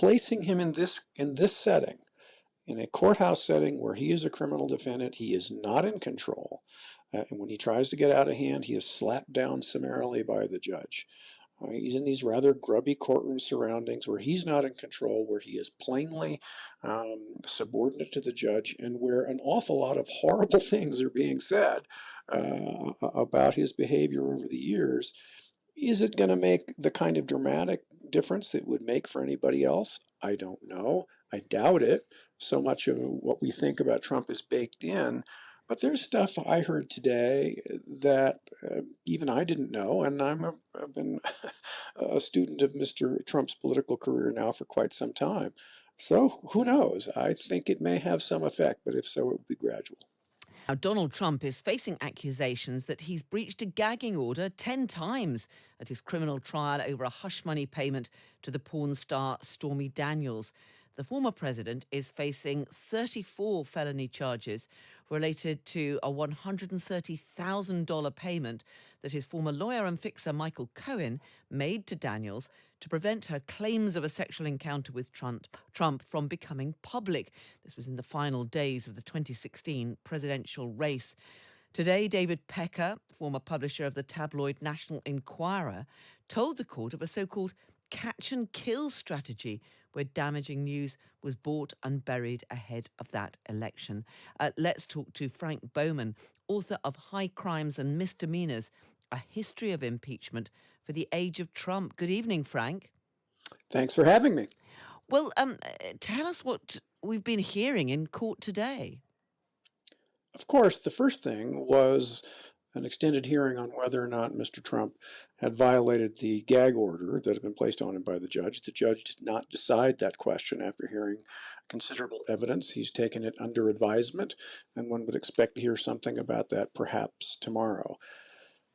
placing him in this setting, in a courthouse setting where he is a criminal defendant, he is not in control. And when he tries to get out of hand, he is slapped down summarily by the judge. He's in these rather grubby courtroom surroundings where he's not in control, where he is plainly subordinate to the judge, and where an awful lot of horrible things are being said about his behavior over the years. Is it going to make the kind of dramatic difference it would make for anybody else? I don't know. I doubt it. So much of what we think about Trump is baked in. But there's stuff I heard today that even I didn't know, and I've been a student of Mr. Trump's political career now for quite some time. So who knows? I think it may have some effect, but if so, it would be gradual. Now, Donald Trump is facing accusations that he's breached a gagging order 10 times at his criminal trial over a hush money payment to the porn star Stormy Daniels. The former president is facing 34 felony charges related to a $130,000 payment that his former lawyer and fixer Michael Cohen made to Daniels to prevent her claims of a sexual encounter with Trump from becoming public. This was in the final days of the 2016 presidential race. Today, David Pecker, former publisher of the tabloid National Enquirer, told the court of a so-called catch and kill strategy where damaging news was bought and buried ahead of that election. Let's talk to Frank Bowman, author of High Crimes and Misdemeanors, A History of Impeachment for the Age of Trump. Good evening, Frank. Thanks for having me. Well, tell us what we've been hearing in court today. Of course, the first thing was an extended hearing on whether or not Mr. Trump had violated the gag order that had been placed on him by the judge. The judge did not decide that question after hearing considerable evidence. He's taken it under advisement, and one would expect to hear something about that perhaps tomorrow.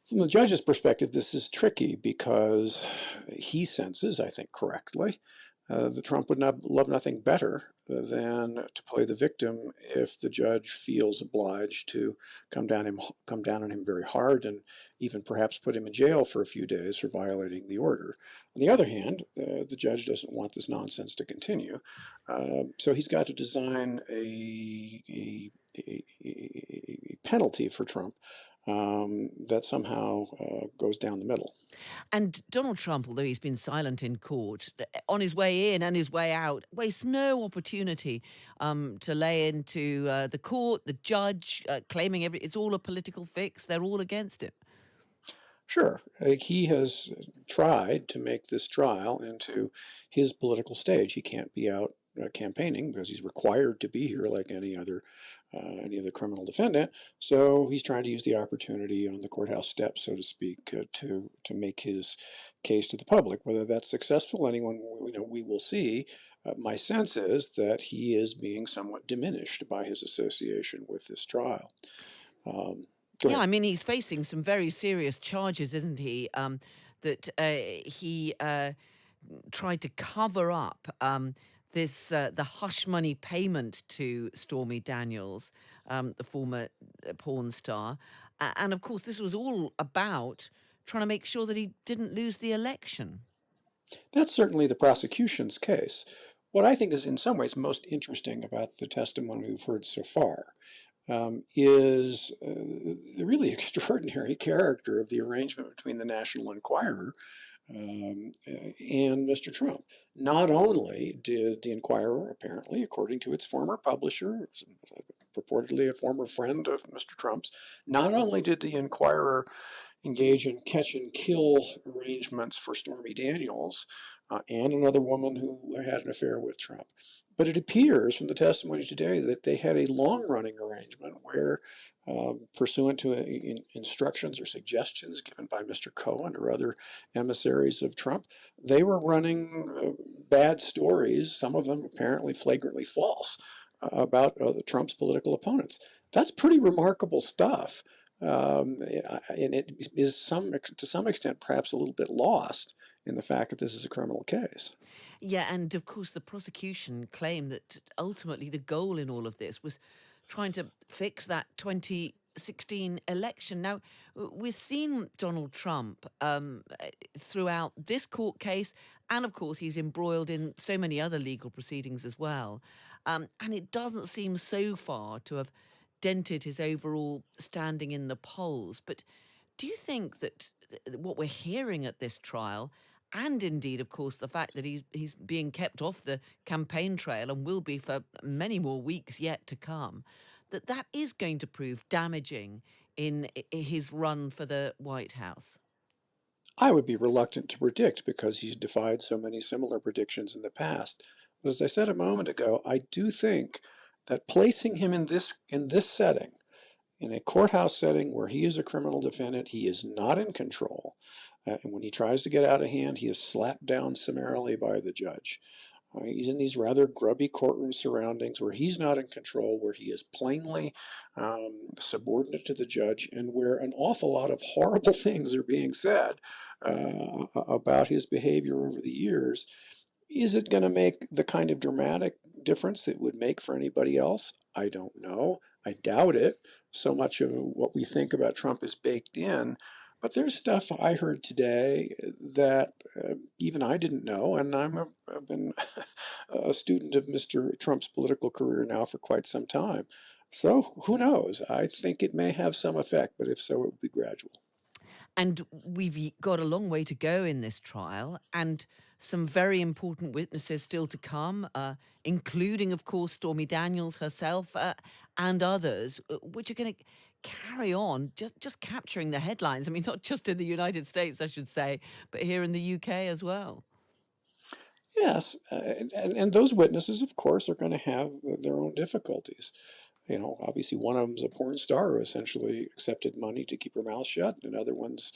From the judge's perspective, this is tricky because he senses, I think correctly, that Trump would love nothing better than to play the victim if the judge feels obliged to come down on him very hard and even perhaps put him in jail for a few days for violating the order. On the other hand, the judge doesn't want this nonsense to continue, so he's got to design a penalty for Trump that somehow goes down the middle. And Donald Trump, although he's been silent in court, on his way in and his way out, wastes no opportunity to lay into the court, the judge, claiming it's all a political fix. They're all against it. Sure. He has tried to make this trial into his political stage. He can't be out campaigning because he's required to be here like any other criminal defendant. So he's trying to use the opportunity on the courthouse steps, so to speak, to make his case to the public. Whether that's successful, we will see. My sense is that he is being somewhat diminished by his association with this trial. Yeah, I mean, he's facing some very serious charges, isn't he? That he tried to cover up the hush money payment to Stormy Daniels, the former porn star. And of course, this was all about trying to make sure that he didn't lose the election. That's certainly the prosecution's case. What I think is in some ways most interesting about the testimony we've heard so far is the really extraordinary character of the arrangement between the National Enquirer and Mr. Trump. Not only did the Enquirer, apparently, according to its former publisher, purportedly a former friend of Mr. Trump's, not only did the Enquirer engage in catch and kill arrangements for Stormy Daniels and another woman who had an affair with Trump, but it appears from the testimony today that they had a long-running arrangement where, pursuant to instructions or suggestions given by Mr. Cohen or other emissaries of Trump, they were running bad stories, some of them apparently flagrantly false, about Trump's political opponents. That's pretty remarkable stuff. And it is to some extent perhaps a little bit lost in the fact that this is a criminal case. Yeah, and of course the prosecution claimed that ultimately the goal in all of this was trying to fix that 2016 election. Now, we've seen Donald Trump throughout this court case And of course, he's embroiled in so many other legal proceedings as well. And it doesn't seem so far to have dented his overall standing in the polls. But do you think that what we're hearing at this trial, and indeed, of course, the fact that he's being kept off the campaign trail and will be for many more weeks yet to come, that that is going to prove damaging in his run for the White House? I would be reluctant to predict because he's defied so many similar predictions in the past. But as I said a moment ago, I do think that placing him in this setting, in a courthouse setting where he is a criminal defendant, he is not in control. And when he tries to get out of hand, he is slapped down summarily by the judge. He's in these rather grubby courtroom surroundings where he's not in control, where he is plainly subordinate to the judge, and where an awful lot of horrible things are being said about his behavior over the years. Is it going to make the kind of dramatic difference it would make for anybody else? I don't know. I doubt it. So much of what we think about Trump is baked in. But there's stuff I heard today that even I didn't know, and I've been a student of Mr. Trump's political career now for quite some time. So who knows? I think it may have some effect, but if so, it would be gradual. And we've got a long way to go in this trial, and some very important witnesses still to come, including, of course, Stormy Daniels herself, and others, which are going to carry on just capturing the headlines. I mean, not just in the United States, I should say, but here in the UK as well. Yes, and those witnesses, of course, are going to have their own difficulties. Obviously, one of them's a porn star who essentially accepted money to keep her mouth shut. Another one's,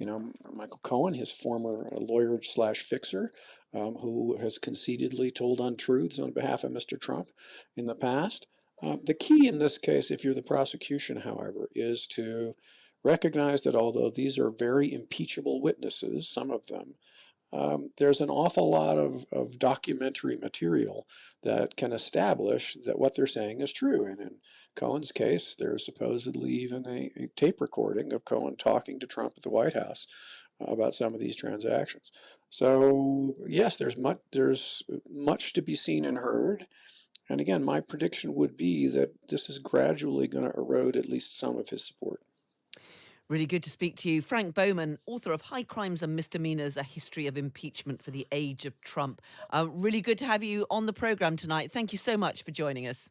Michael Cohen, his former lawyer slash fixer, who has conceitedly told untruths on behalf of Mr. Trump in the past. The key in this case, if you're the prosecution, however, is to recognize that although these are very impeachable witnesses, some of them, there's an awful lot of documentary material that can establish that what they're saying is true. And in Cohen's case, there's supposedly even a tape recording of Cohen talking to Trump at the White House about some of these transactions. So yes, there's much to be seen and heard. And again, my prediction would be that this is gradually going to erode at least some of his support. Really good to speak to you. Frank Bowman, author of High Crimes and Misdemeanors, A History of Impeachment for the Age of Trump. Really good to have you on the programme tonight. Thank you so much for joining us.